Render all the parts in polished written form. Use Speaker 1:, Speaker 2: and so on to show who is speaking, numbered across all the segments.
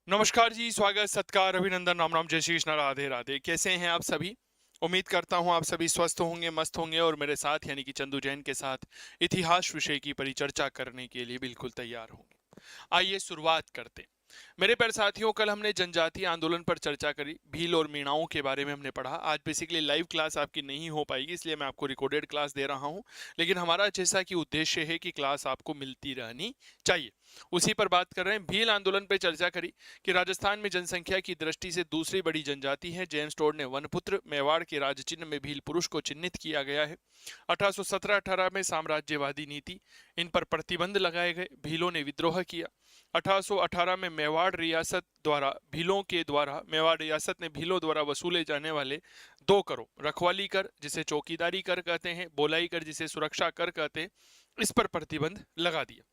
Speaker 1: नमस्कार जी, स्वागत, सत्कार, अभिनंदन, राम राम, जय श्री कृष्ण, राधे राधे। कैसे हैं आप सभी? उम्मीद करता हूं आप सभी स्वस्थ होंगे, मस्त होंगे और मेरे साथ यानी कि चंदू जैन के साथ इतिहास विषय की परिचर्चा करने के लिए बिल्कुल तैयार होंगे। आइए शुरुआत करते हैं। मेरे प्यारे साथियों, कल हमने जनजातीय आंदोलन पर चर्चा करी, भील और मीणाओं के बारे में हमने पढ़ा। आज बेसिकली लाइव क्लास आपकी नहीं हो पाएगी, इसलिए मैं आपको रिकॉर्डेड क्लास दे रहा हूं, लेकिन हमारा जैसा कि उद्देश्य है कि क्लास आपको मिलती रहनी चाहिए, उसी पर बात कर रहे हैं। भील आंदोलन पर चर्चा करी कि राजस्थान में जनसंख्या की दृष्टि से दूसरी बड़ी जनजाति है। जेम्स टोड ने वनपुत्र मेवाड़ के राजचिन्ह में भील पुरुष को चिन्हित किया गया है। 1817-18 में साम्राज्यवादी नीति, इन पर प्रतिबंध लगाए गए। भीलों ने विद्रोह किया। 1818 में मेवाड़ रियासत द्वारा मेवाड़ रियासत ने भीलों द्वारा वसूले जाने वाले 2 करोड़ रखवाली कर, जिसे चौकीदारी कर कहते हैं, बोलाई कर, जिसे सुरक्षा कर कहते हैं, इस पर प्रतिबंध लगा दिया।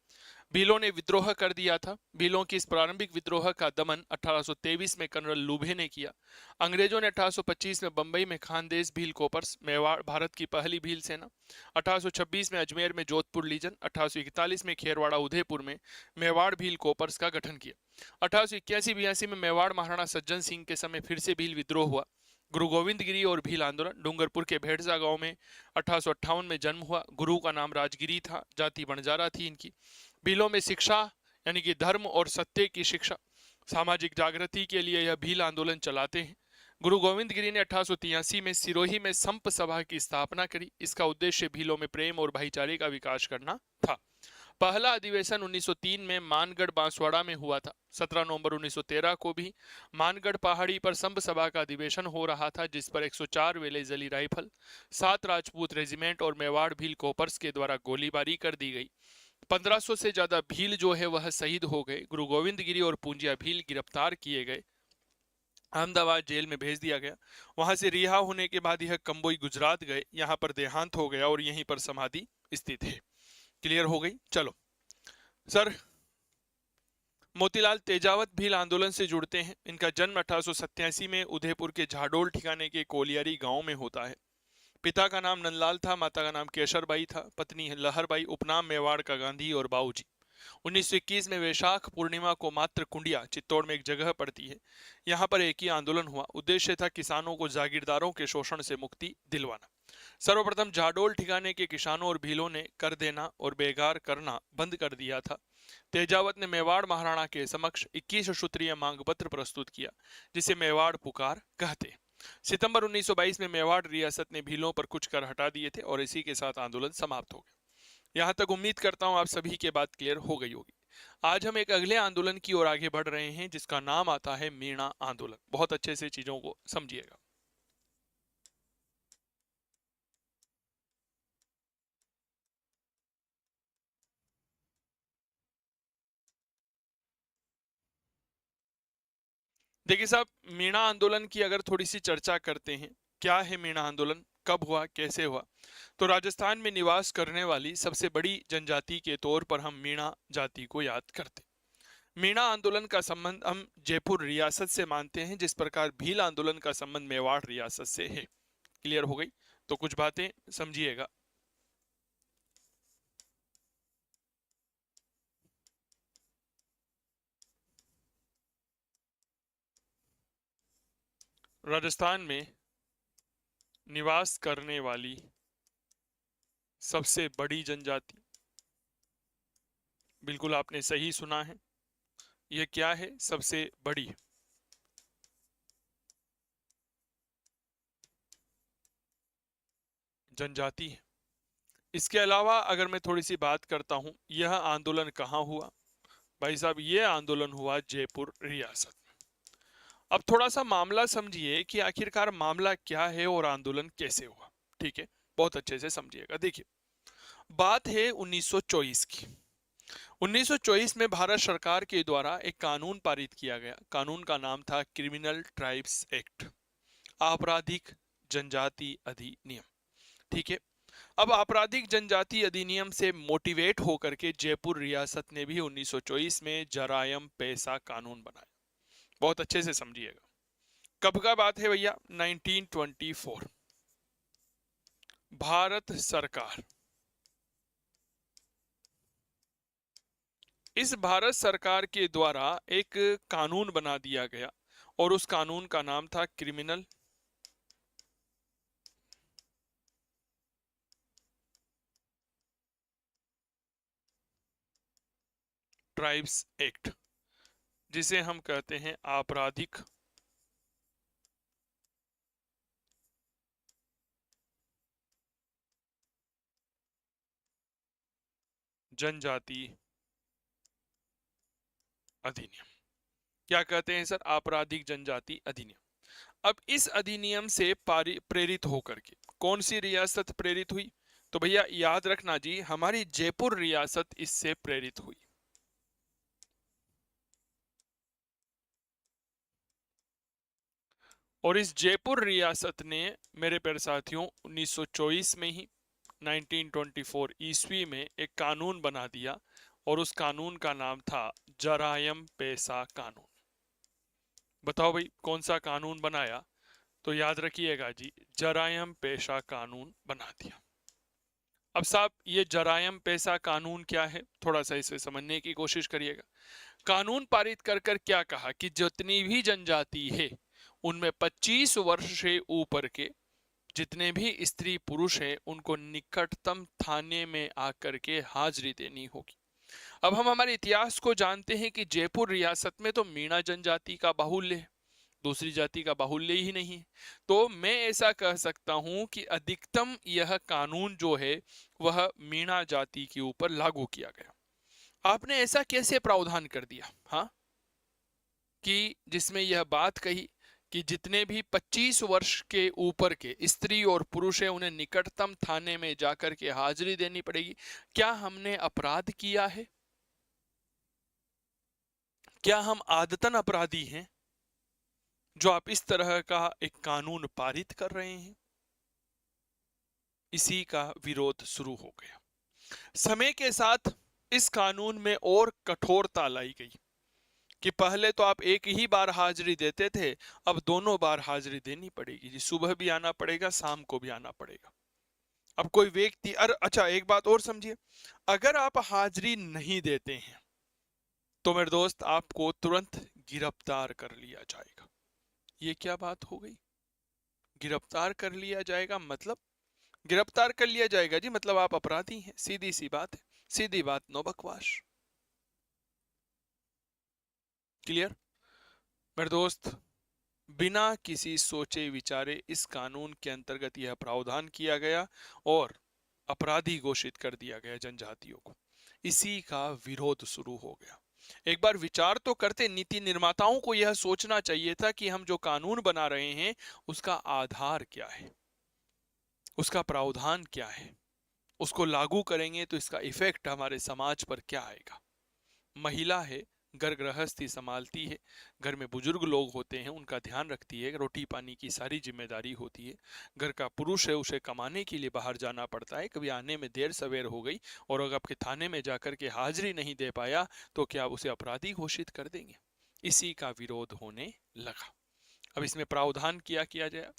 Speaker 1: भीलों ने विद्रोह कर दिया था। भीलों की इस प्रारंभिक विद्रोह का दमन 1823 में कर्नल लूभे ने किया। अंग्रेजों ने 1825 में बंबई में खानदेश भील कोपर्स, मेवाड़, भारत की पहली भील सेना, 1826 में अजमेर में जोधपुर लीजन, 1841 में खेरवाड़ा उदयपुर में मेवाड़ भील कोपर्स का गठन किया। 1881-82 में मेवाड़ महाराणा सज्जन सिंह के समय फिर से भील विद्रोह हुआ। गुरु गोविंद गिरी और भील आंदोलन, डूंगरपुर के भेड़सा गांव में 1858 में जन्म हुआ। गुरु का नाम राजगिरी था, जाति बंजारा थी इनकी। भीलों में शिक्षा यानी कि धर्म और सत्य की शिक्षा, सामाजिक जागृति के लिए यह भील आंदोलन चलाते हैं। गुरु गोविंद गिरी ने 1883 में सिरोही में संप सभा की स्थापना करी। इसका उद्देश्य भीलों में प्रेम और भाईचारे का विकास करना था। पहला अधिवेशन 1903 में मानगढ़ बांसवाड़ा में हुआ था। 17 नवंबर 1913 को भी मानगढ़ पहाड़ी पर संप सभा का अधिवेशन हो रहा था, जिस पर 104 वेलेजली राइफल, 7 राजपूत रेजिमेंट और मेवाड़ भील कोपर्स के द्वारा गोलीबारी कर दी गई। 1500 से ज्यादा भील जो है वह शहीद हो गए। गुरु गोविंद गिरी और पूंजिया भील गिरफ्तार किए गए, अहमदाबाद जेल में भेज दिया गया। वहां से रिहा होने के बाद यह कंबोई गुजरात गए, यहां पर देहांत हो गया और यहीं पर समाधि स्थित है। क्लियर हो गई? चलो सर, मोतीलाल तेजावत भील आंदोलन से जुड़ते हैं। इनका जन्म 1887 में उदयपुर के झाडोल ठिकाने के कोलियारी गांव में होता है। पिता का नाम नंदलाल था, माता का नाम केशरबाई था, पत्नी लहरबाई, उपनाम मेवाड़ का गांधी और बाऊजी। 1921 में वैशाख पूर्णिमा को मात्र कुंडिया, चित्तौड़ में एक जगह पड़ती है, यहाँ पर एक ही आंदोलन हुआ। उद्देश्य था किसानों को जागीरदारों के शोषण से मुक्ति दिलवाना। सर्वप्रथम जाडोल ठिकाने के किसानों और भीलों ने कर देना और बेगार करना बंद कर दिया था। तेजावत ने मेवाड़ महाराणा के समक्ष 21 सूत्रीय मांग पत्र प्रस्तुत किया, जिसे मेवाड़ पुकार कहते। सितंबर 1922 में मेवाड़ रियासत ने भीलों पर कुछ कर हटा दिए थे और इसी के साथ आंदोलन समाप्त हो गया। यहां तक उम्मीद करता हूं आप सभी के बात क्लियर हो गई होगी। आज हम एक अगले आंदोलन की ओर आगे बढ़ रहे हैं, जिसका नाम आता है मीणा आंदोलन। बहुत अच्छे से चीजों को समझिएगा। देखिए साहब, मीणा आंदोलन की अगर थोड़ी सी चर्चा करते हैं, क्या है मीणा आंदोलन, कब हुआ, कैसे हुआ, तो राजस्थान में निवास करने वाली सबसे बड़ी जनजाति के तौर पर हम मीणा जाति को याद करते हैं। मीणा आंदोलन का संबंध हम जयपुर रियासत से मानते हैं, जिस प्रकार भील आंदोलन का संबंध मेवाड़ रियासत से है। क्लियर हो गई? तो कुछ बातें समझिएगा। राजस्थान में निवास करने वाली सबसे बड़ी जनजाति, बिल्कुल आपने सही सुना है, यह क्या है? सबसे बड़ी जनजाति है। इसके अलावा अगर मैं थोड़ी सी बात करता हूं, यह आंदोलन कहां हुआ? भाई साहब, यह आंदोलन हुआ जयपुर रियासत में। अब थोड़ा सा मामला समझिए कि आखिरकार मामला क्या है और आंदोलन कैसे हुआ। ठीक है, बहुत अच्छे से समझिएगा। देखिए, बात है 1924 की। 1924 में भारत सरकार के द्वारा एक कानून पारित किया गया। कानून का नाम था क्रिमिनल ट्राइब्स एक्ट, आपराधिक जनजाति अधिनियम। ठीक है, अब आपराधिक जनजाति अधिनियम से मोटिवेट होकर के जयपुर रियासत ने भी 1924 में जरायम पेशा कानून बनाया। बहुत अच्छे से समझिएगा। कब का बात है भैया? 1924। भारत सरकार इस भारत सरकार के द्वारा एक कानून बना दिया गया और उस कानून का नाम था क्रिमिनल ट्राइब्स एक्ट, जिसे हम कहते हैं आपराधिक जनजाति अधिनियम। क्या कहते हैं सर? आपराधिक जनजाति अधिनियम। अब इस अधिनियम से प्रेरित होकर के कौन सी रियासत प्रेरित हुई? तो भैया याद रखना जी, हमारी जयपुर रियासत इससे प्रेरित हुई। और इस जयपुर रियासत ने मेरे प्यारे साथियों 1924 में ही 1924 ईस्वी में एक कानून बना दिया और उस कानून का नाम था जरायम पेशा कानून। बताओ भाई कौन सा कानून बनाया? तो याद रखिएगा जी, जरायम पेशा कानून बना दिया। अब साहब ये जरायम पेशा कानून क्या है, थोड़ा सा इसे समझने की कोशिश करिएगा। कानून पारित कर कर क्या कहा कि जितनी भी जनजाति है उनमें 25 वर्ष से ऊपर के जितने भी स्त्री पुरुष हैं उनको निकटतम थाने में आकर के हाजिरी देनी होगी। अब हम हमारे इतिहास को जानते हैं कि जयपुर रियासत में तो मीणा जनजाति का बाहुल्य है, दूसरी जाति का बाहुल्य ही नहीं है। तो मैं ऐसा कह सकता हूं कि अधिकतम यह कानून जो है वह मीणा जाति के ऊपर लागू किया गया। आपने ऐसा कैसे प्रावधान कर दिया हाँ, कि जिसमें यह बात कही कि जितने भी 25 वर्ष के ऊपर के स्त्री और पुरुष हैं उन्हें निकटतम थाने में जाकर के हाजिरी देनी पड़ेगी। क्या हमने अपराध किया है? क्या हम आदतन अपराधी हैं जो आप इस तरह का एक कानून पारित कर रहे हैं? इसी का विरोध शुरू हो गया। समय के साथ इस कानून में और कठोरता लाई गई कि पहले तो आप एक ही बार हाजिरी देते थे, अब दोनों बार हाजिरी देनी पड़ेगी जी, सुबह भी आना पड़ेगा, शाम को भी आना पड़ेगा। अब कोई व्यक्ति अच्छा एक बात और समझिए, अगर आप हाजिरी नहीं देते हैं तो मेरे दोस्त आपको तुरंत गिरफ्तार कर लिया जाएगा। ये क्या बात हो गई? गिरफ्तार कर लिया जाएगा मतलब? गिरफ्तार कर लिया जाएगा जी मतलब आप अपराधी हैं, सीधी सी बात है, सीधी बात, नो बकवास। क्लियर मेरे दोस्त? बिना किसी सोचे विचारे इस कानून के अंतर्गत यह प्रावधान किया गया और अपराधी घोषित कर दिया गया जनजातियों को। इसी का विरोध शुरू हो गया। एक बार विचार तो करते, नीति निर्माताओं को यह सोचना चाहिए था कि हम जो कानून बना रहे हैं उसका आधार क्या है, उसका प्रावधान क्या है, उसको लागू करेंगे तो इसका इफेक्ट हमारे समाज पर क्या आएगा। महिला है, घर गृहस्थी संभालती है, घर में बुजुर्ग लोग होते हैं उनका ध्यान रखती है, रोटी पानी की सारी जिम्मेदारी होती है। घर का पुरुष है, उसे कमाने के लिए बाहर जाना पड़ता है, कभी आने में देर सवेर हो गई और अगर आपके थाने में जाकर के हाजिरी नहीं दे पाया तो क्या आप उसे अपराधी घोषित कर देंगे? इसी का विरोध होने लगा। अब इसमें प्रावधान किया किया जाए।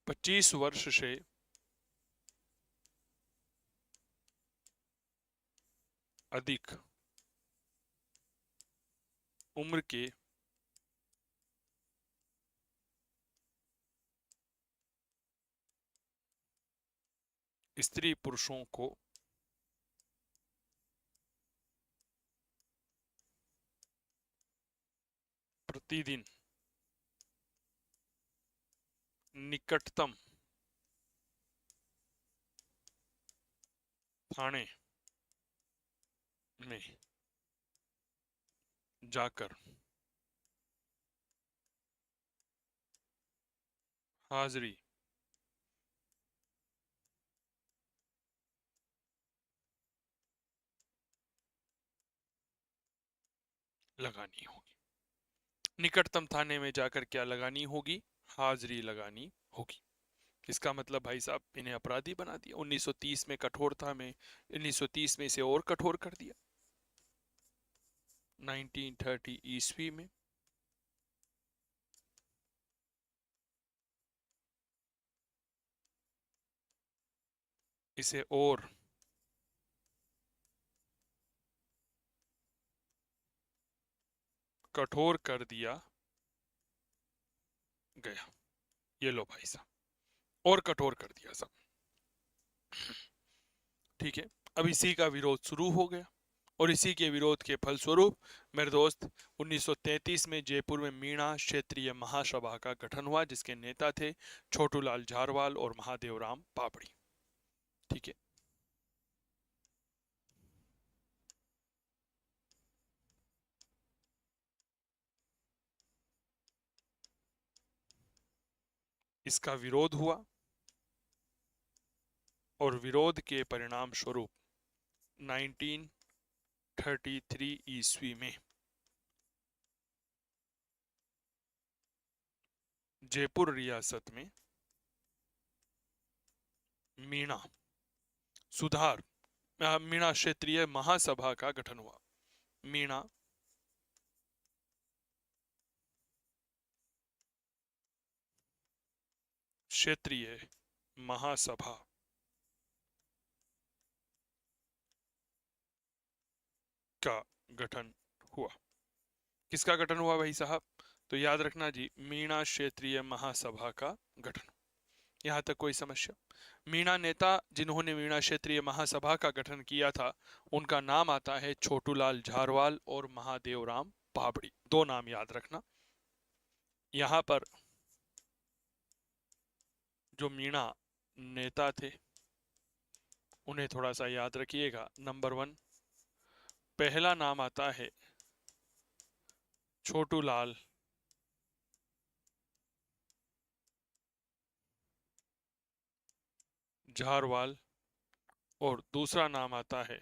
Speaker 1: 25 वर्ष से अधिक उम्र के स्त्री पुरुषों को प्रतिदिन निकटतम थाने में जाकर हाजिरी लगानी होगी। निकटतम थाने में जाकर क्या लगानी होगी? हाजिरी लगानी होगी। इसका मतलब भाई साहब इन्हें अपराधी बना दिया। 1930 में कठोरता में 1930 में इसे और कठोर कर दिया। 1930 ईस्वी में इसे और कठोर कर दिया गया। ये लो भाई साहब, और कठोर कर दिया सब। ठीक है, अब इसी का विरोध शुरू हो गया और इसी के विरोध के फलस्वरूप मेरे दोस्त 1933 में जयपुर में मीणा क्षेत्रीय महासभा का गठन हुआ, जिसके नेता थे छोटूलाल झारवाल और महादेवराम पापड़ी। ठीक है, इसका विरोध हुआ और विरोध के परिणाम स्वरूप 1933 ईस्वी में जयपुर रियासत में मीणा मीणा क्षेत्रीय महासभा का गठन हुआ। मीणा क्षेत्रीय महासभा का गठन हुआ। किसका गठन हुआ भाई साहब? तो याद रखना जी, मीणा क्षेत्रीय महासभा का गठन। यहां तक कोई समस्या? मीणा नेता जिन्होंने मीणा क्षेत्रीय महासभा का गठन किया था, उनका नाम आता है छोटूलाल झारवाल और महादेवराम पापड़ी। दो नाम याद रखना। यहां पर जो मीणा नेता थे उन्हें थोड़ा सा याद रखिएगा। नंबर 1, पहला नाम आता है छोटूलाल झारवाल और दूसरा नाम आता है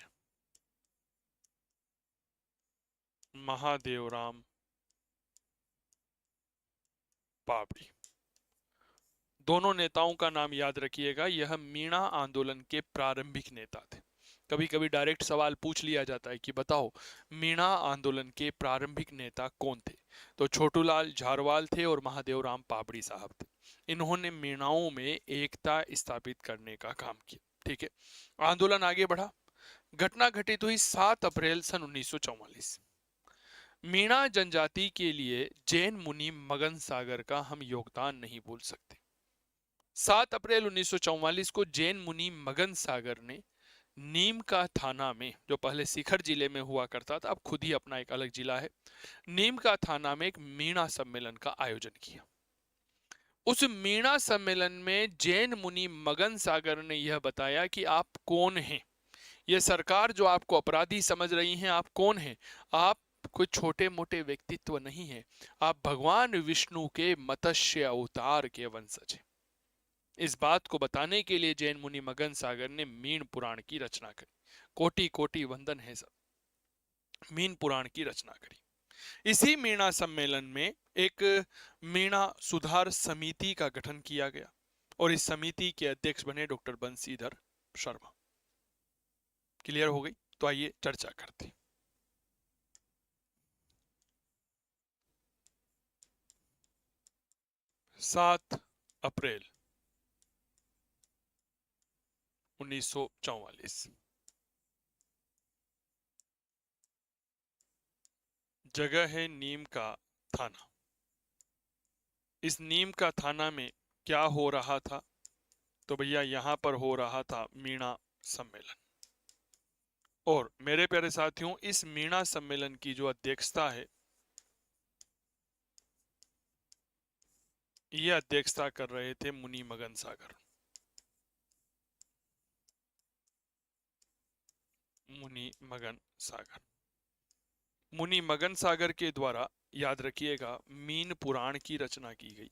Speaker 1: महादेवराम पापड़ी। दोनों नेताओं का नाम याद रखिएगा। यह मीणा आंदोलन के प्रारंभिक नेता थे। कभी कभी डायरेक्ट सवाल पूछ लिया जाता है कि बताओ मीणा आंदोलन के प्रारंभिक नेता कौन थे? तो छोटूलाल झारवाल थे और महादेवराम पापड़ी साहब थे। इन्होंने मीणाओं में एकता स्थापित करने का काम किया। ठीक है, आंदोलन आगे बढ़ा। घटना घटित हुई 7 अप्रैल सन 1944। मीणा जनजाति के लिए जैन मुनि मगन सागर का हम योगदान नहीं भूल सकते। 7 अप्रैल 1944 को जैन मुनि मगन सागर ने नीम का थाना में, जो पहले सीकर जिले में हुआ करता था, अब खुद ही अपना एक अलग जिला है, नीम का थाना में एक मीणा सम्मेलन का आयोजन किया। उस मीणा सम्मेलन में जैन मुनि मगन सागर ने यह बताया कि आप कौन हैं। यह सरकार जो आपको अपराधी समझ रही है, आप कौन हैं? आप कोई छोटे मोटे व्यक्तित्व नहीं है, आप भगवान विष्णु के मत्स्य अवतार के वंशज हैं। इस बात को बताने के लिए जैन मुनि मगन सागर ने मीन पुराण की रचना करी। कोटि कोटि वंदन है सब। मीन पुराण की रचना करी। इसी मीणा सम्मेलन में एक मीणा सुधार समिति का गठन किया गया और इस समिति के अध्यक्ष बने डॉक्टर बंशीधर शर्मा। क्लियर हो गई? तो आइए चर्चा करते हैं। 7 अप्रैल 1944 जगह है नीम का थाना। इस नीम का थाना में क्या हो रहा था? तो भैया यहां पर हो रहा था मीणा सम्मेलन। और मेरे प्यारे साथियों, इस मीणा सम्मेलन की जो अध्यक्षता है, ये अध्यक्षता कर रहे थे मुनि मगन सागर। मुनि मगन सागर। मुनि मगन सागर के द्वारा, याद रखिएगा, मीन पुराण की रचना की गई।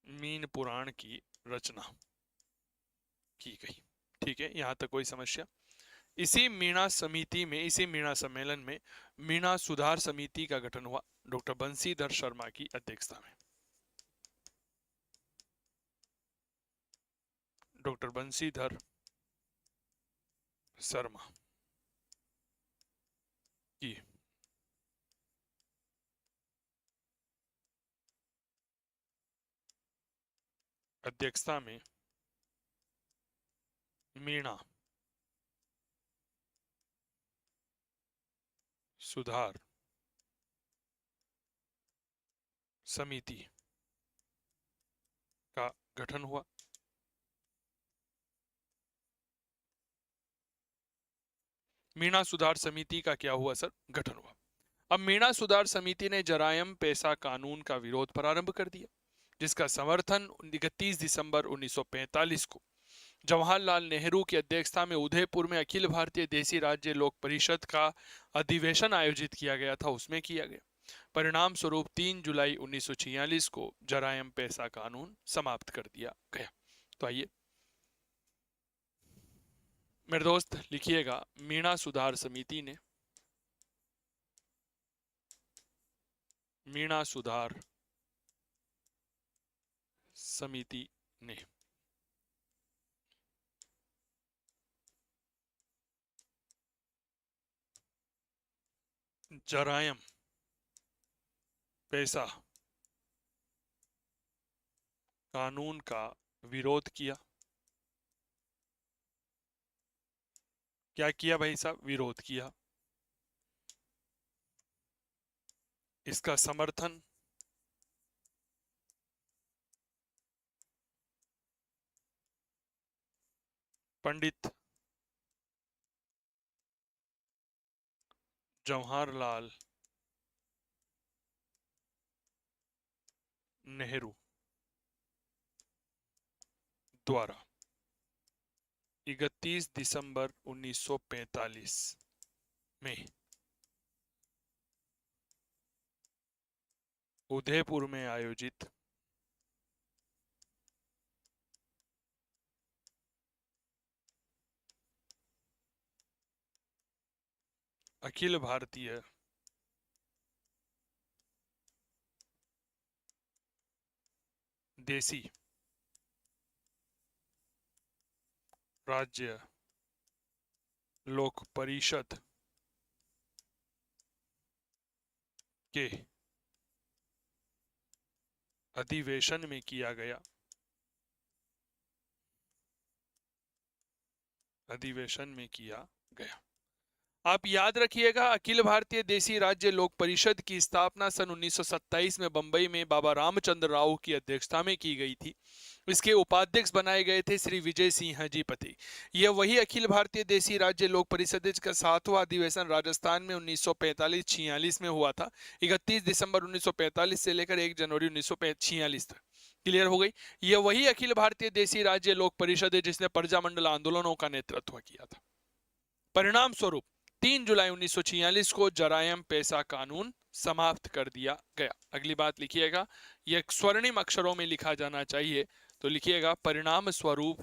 Speaker 1: मीन पुराण की रचना की गई। ठीक है, यहां तक कोई समस्या? इसी मीणा समिति में, इसी मीणा सम्मेलन में मीणा सुधार समिति का गठन हुआ डॉक्टर बंशीधर शर्मा की अध्यक्षता में। डॉक्टर बंशीधर शर्मा अध्यक्षता में मीणा सुधार समिति का गठन हुआ। मीणा सुधार समिति का क्या हुआ सर? गठन हुआ। अब मीणा सुधार समिति ने जरायम पेशा कानून का विरोध प्रारंभ कर दिया, जिसका समर्थन 31 दिसंबर 1945 को जवाहरलाल नेहरू की अध्यक्षता में उदयपुर में अखिल भारतीय देसी राज्य लोक परिषद का अधिवेशन आयोजित किया गया था, उसमें किया गया। परिणाम स्वरूप 3 जुलाई 1946 को जरायम पेशा कानून समाप्त कर दिया गया। तो आइए मेरे दोस्त लिखिएगा, मीणा सुधार समिति ने मीणा सुधार समिति ने जरायम पेशा कानून का विरोध किया। क्या किया भाई साहब? विरोध किया। इसका समर्थन पंडित जवाहरलाल नेहरू द्वारा 31 दिसंबर 1945 में उदयपुर में आयोजित अखिल भारतीय देसी राज्य लोक परिषद के अधिवेशन में किया गया। अधिवेशन में किया गया। आप याद रखिएगा, अखिल भारतीय देसी राज्य लोक परिषद की स्थापना सन 1927 में बंबई में बाबा रामचंद्र राव की अध्यक्षता में की गई थी। इसके उपाध्यक्ष बनाए गए थे श्री विजय सिंह जी पति। यह वही अखिल भारतीय देसी राज्य लोक परिषद का 7वां अधिवेशन राजस्थान में 1945-46 में हुआ था। 31 दिसंबर 1945 से लेकर 1 जनवरी 1946 तक। क्लियर हो गई? यह वही अखिल भारतीय देसी राज्य लोक परिषद है जिसने प्रजामंडल आंदोलनों का नेतृत्व किया था। परिणाम स्वरूप 3 जुलाई 1946 को जरायम पेशा कानून समाप्त कर दिया गया। अगली बात लिखिएगा, यह स्वर्णिम अक्षरों में लिखा जाना चाहिए, तो लिखिएगा परिणाम स्वरूप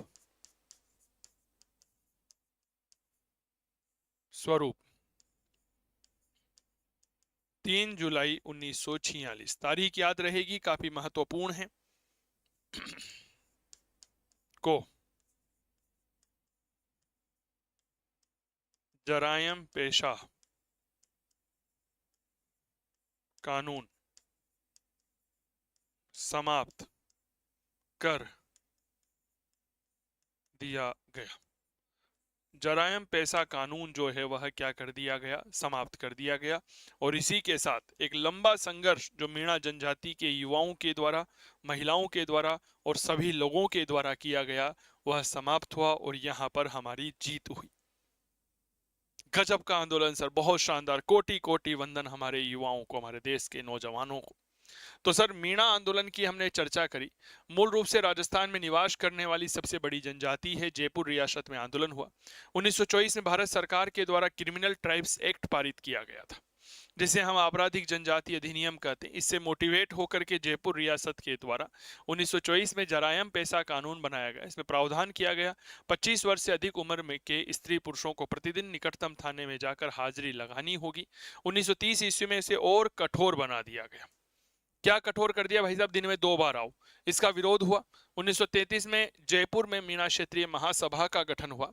Speaker 1: 3 जुलाई 1946। तारीख याद रहेगी, काफी महत्वपूर्ण है। को जरायम पेशा कानून समाप्त कर दिया गया। जरायम पेशा कानून जो है वह क्या कर दिया गया? समाप्त कर दिया गया। और इसी के साथ एक लंबा संघर्ष जो मीणा जनजाति के युवाओं के द्वारा, महिलाओं के द्वारा और सभी लोगों के द्वारा किया गया, वह समाप्त हुआ और यहाँ पर हमारी जीत हुई। गजब का आंदोलन सर, बहुत शानदार। कोटि कोटि वंदन हमारे युवाओं को, हमारे देश के नौजवानों को। तो सर मीणा आंदोलन की हमने चर्चा करी। मूल रूप से राजस्थान में निवास करने वाली सबसे बड़ी जनजाति है। जयपुर रियासत में आंदोलन हुआ। 1924 में भारत सरकार के द्वारा क्रिमिनल ट्राइब्स एक्ट पारित किया गया था, जिसे हम आपराधिक जनजाति अधिनियम कहते हैं। इससे मोटिवेट होकर के जयपुर रियासत के द्वारा 1924 में जरायम पेशा कानून बनाया गया। इसमें प्रावधान किया गया 25 वर्ष से अधिक उम्र में के स्त्री पुरुषों को प्रतिदिन निकटतम थाने में जाकर हाजिरी लगानी होगी। 1930 ईस्वी में इसे और कठोर बना दिया गया। क्या कठोर कर दिया भाई साहब? दिन में 2 बार आओ। इसका विरोध हुआ। 1933 में जयपुर में मीणा क्षेत्रीय महासभा का गठन हुआ।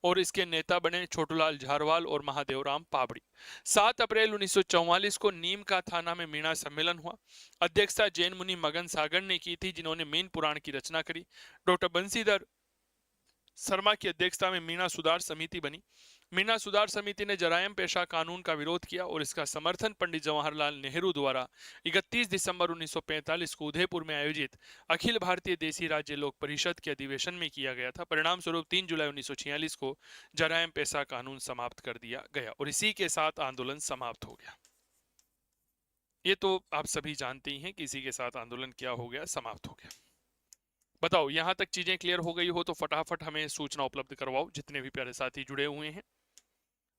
Speaker 1: और इसके नेता बने छोटूलाल झारवाल और महादेवराम पाबड़ी। 7 अप्रैल 1944 को नीम का थाना में मीणा सम्मेलन हुआ। अध्यक्षता जैन मुनि मगन सागर ने की थी, जिन्होंने मीन पुराण की रचना करी। डॉक्टर बंसीधर शर्मा की अध्यक्षता में मीणा सुधार समिति बनी। मीणा सुधार समिति ने जरायम पेशा कानून का विरोध किया और इसका समर्थन पंडित जवाहरलाल नेहरू द्वारा 31 दिसंबर 1945 को उदयपुर में आयोजित अखिल भारतीय देसी राज्य लोक परिषद के अधिवेशन में किया गया था। परिणाम स्वरूप 3 जुलाई 1946 को जरायम पेशा कानून समाप्त कर दिया गया और इसी के साथ आंदोलन समाप्त हो गया। ये तो आप सभी जानते ही हैं कि इसी के साथ आंदोलन क्या हो गया, समाप्त हो गया। बताओ, यहां तक चीजें क्लियर हो गई हो तो फटाफट हमें सूचना उपलब्ध करवाओ, जितने भी प्यारे साथी जुड़े हुए हैं।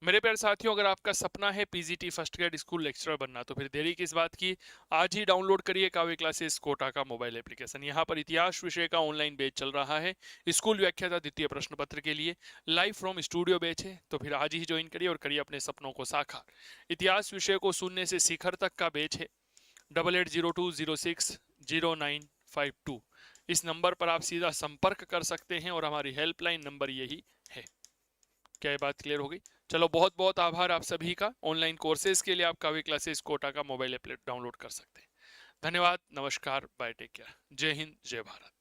Speaker 1: मेरे प्यारे साथियों, अगर आपका सपना है PGT first grade school lecturer बनना, तो फिर देरी किस बात की, आज ही डाउनलोड करिए काव्य क्लासेस कोटा का मोबाइल एप्लीकेशन। यहाँ पर इतिहास विषय का ऑनलाइन बैच चल रहा है। स्कूल व्याख्याता द्वितीय प्रश्न पत्र के लिए लाइव फ्रॉम स्टूडियो बैच है, तो फिर आज ही ज्वाइन करिए और करिए अपने सपनों को साकार। इतिहास विषय को शून्य से शिखर तक का बैच है। 8802060952 इस नंबर पर आप सीधा संपर्क कर सकते हैं और हमारी हेल्पलाइन नंबर यही है। क्या ये बात क्लियर हो गई? चलो, बहुत बहुत आभार आप सभी का। ऑनलाइन कोर्सेज के लिए आप काव्य क्लासेस कोटा का मोबाइल ऐप डाउनलोड कर सकते हैं। धन्यवाद, नमस्कार, बाय, टेक केयर, जय हिंद, जय भारत।